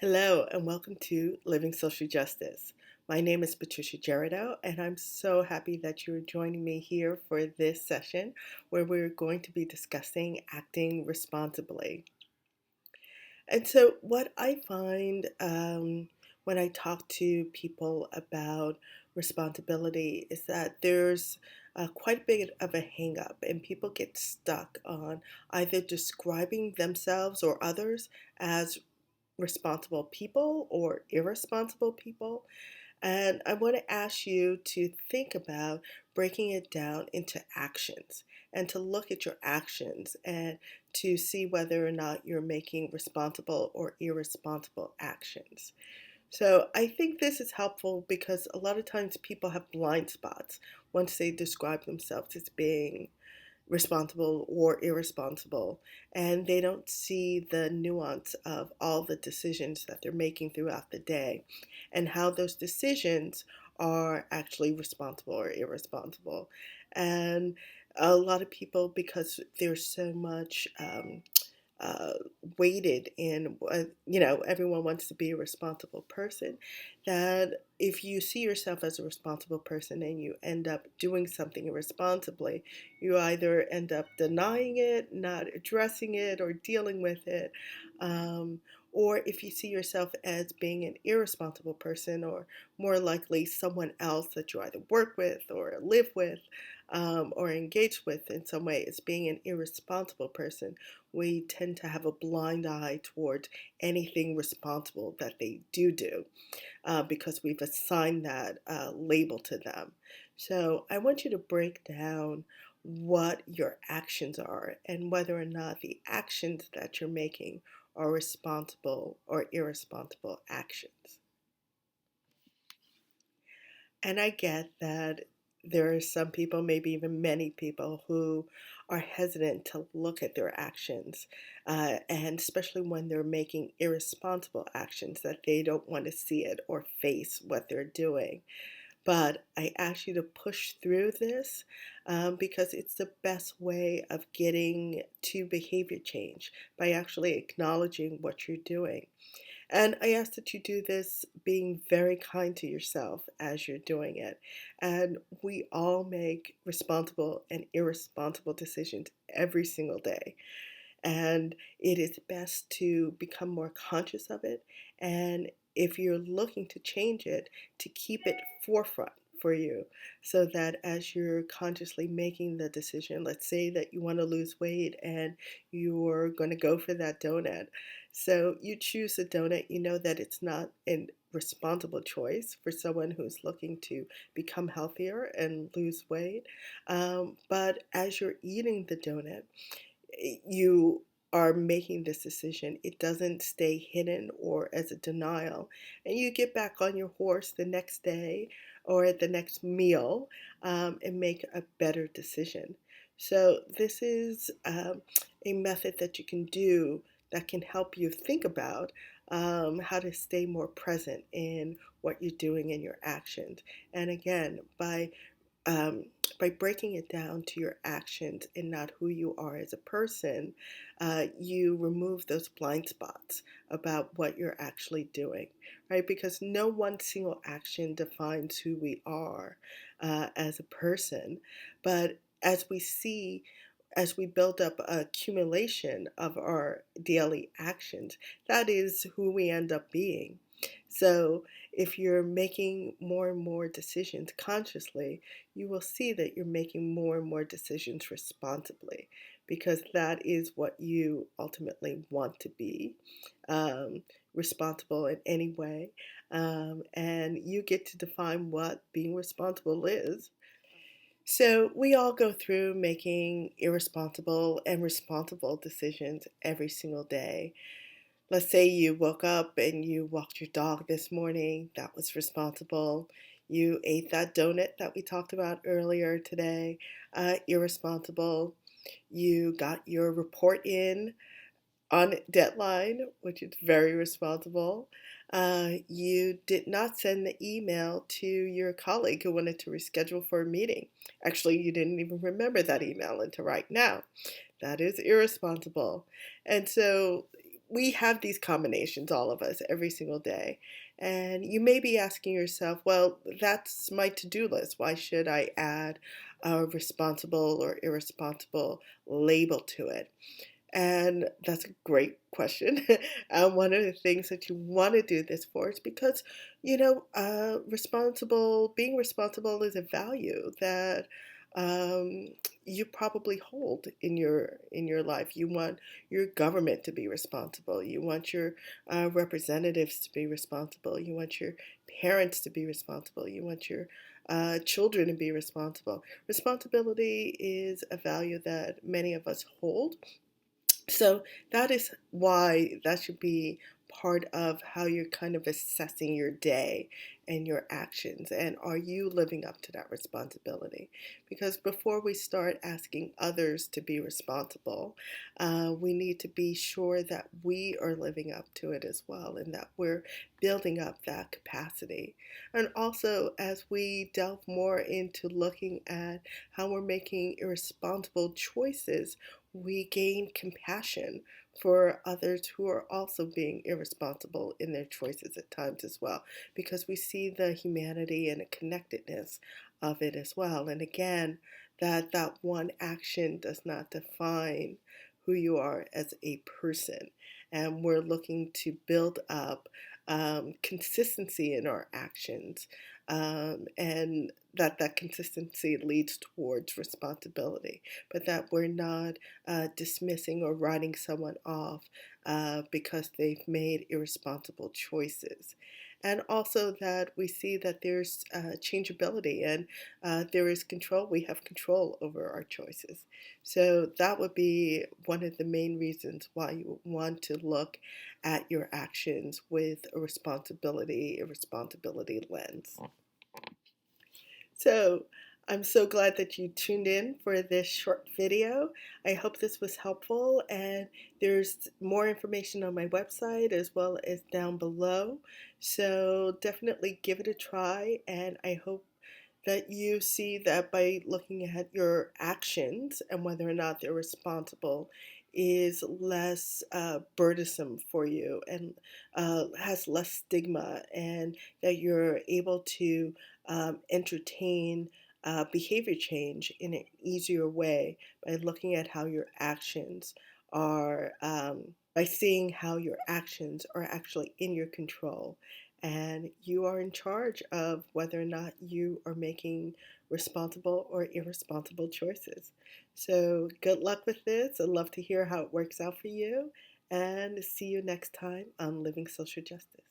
Hello, and welcome to Living Social Justice. My name is Patricia Gerardo, and I'm so happy that you're joining me here for this session where we're going to be discussing acting responsibly. And so, what I find when I talk to people about responsibility is that there's quite a bit of a hang up, and people get stuck on either describing themselves or others as responsible people or irresponsible people. And I want to ask you to think about breaking it down into actions and to look at your actions and to see whether or not you're making responsible or irresponsible actions. So I think this is helpful because a lot of times people have blind spots once they describe themselves as being responsible or irresponsible, and they don't see the nuance of all the decisions that they're making throughout the day and how those decisions are actually responsible or irresponsible. And a lot of people, because there's so much uh, weighted in, everyone wants to be a responsible person, that if you see yourself as a responsible person and you end up doing something irresponsibly, you either end up denying it, not addressing it, or dealing with it. Um, or if you see yourself as being an irresponsible person, or more likely someone else that you either work with or live with, or engage with in some way as being an irresponsible person, we tend to have a blind eye towards anything responsible that they do because we've assigned that label to them. So I want you to break down what your actions are and whether or not the actions that you're making are responsible or irresponsible actions. And I get that there are some people, maybe even many people, who are hesitant to look at their actions, and especially when they're making irresponsible actions, that they don't want to see it or face what they're doing. But I ask you to push through this because it's the best way of getting to behavior change by actually acknowledging what you're doing. And I ask that you do this being very kind to yourself as you're doing it. And we all make responsible and irresponsible decisions every single day. And it is best to become more conscious of it. And if you're looking to change it, to keep it forefront for you so that as you're consciously making the decision, let's say that you want to lose weight and you're going to go for that donut. So you choose a donut, you know that it's not a responsible choice for someone who's looking to become healthier and lose weight. But as you're eating the donut, you are making this decision. It doesn't stay hidden or as a denial. And you get back on your horse the next day or at the next meal and make a better decision. So, this is a method that you can do that can help you think about how to stay more present in what you're doing in your actions. And again, um, by breaking it down to your actions and not who you are as a person, you remove those blind spots about what you're actually doing, right? Because no one single action defines who we are as a person. But as we build up a accumulation of our daily actions, that is who we end up being. So, if you're making more and more decisions consciously, you will see that you're making more and more decisions responsibly because that is what you ultimately want to be, um, responsible in any way. And you get to define what being responsible is. So, we all go through making irresponsible and responsible decisions every single day. Let's say you woke up and you walked your dog this morning. That was responsible. You ate that donut that we talked about earlier today. Irresponsible. You got your report in on deadline, which is very responsible. You did not send the email to your colleague who wanted to reschedule for a meeting. Actually, you didn't even remember that email until right now. That is irresponsible. And so we have these combinations, all of us, every single day. And you may be asking yourself, well, that's my to-do list. Why should I add a responsible or irresponsible label to it? And that's a great question. And one of the things that you want to do this for is because, being responsible is a value that um, you probably hold in your life. You want your government to be responsible. You want your representatives to be responsible. You want your parents to be responsible. You want your children to be responsible. Responsibility is a value that many of us hold, so that is why that should be part of how you're kind of assessing your day and your actions. And are you living up to that responsibility? Because before we start asking others to be responsible, we need to be sure that we are living up to it as well and that we're building up that capacity. And also, as we delve more into looking at how we're making irresponsible choices, we gain compassion for others who are also being irresponsible in their choices at times as well, because we see the humanity and the connectedness of it as well. And again, that one action does not define who you are as a person. And we're looking to build up consistency in our actions, and that consistency leads towards responsibility, but that we're not dismissing or writing someone off because they've made irresponsible choices. And also that we see that there's changeability and there is control. We have control over our choices. So that would be one of the main reasons why you want to look at your actions with a responsibility lens. So I'm so glad that you tuned in for this short video. I hope this was helpful, and there's more information on my website as well as down below. So definitely give it a try, and I hope that you see that by looking at your actions and whether or not they're responsible is less burdensome for you and has less stigma, and that you're able to entertain behavior change in an easier way by looking at how your actions are, by seeing how your actions are actually in your control. And you are in charge of whether or not you are making responsible or irresponsible choices. So, good luck with this. I'd love to hear how it works out for you. And see you next time on Living Social Justice.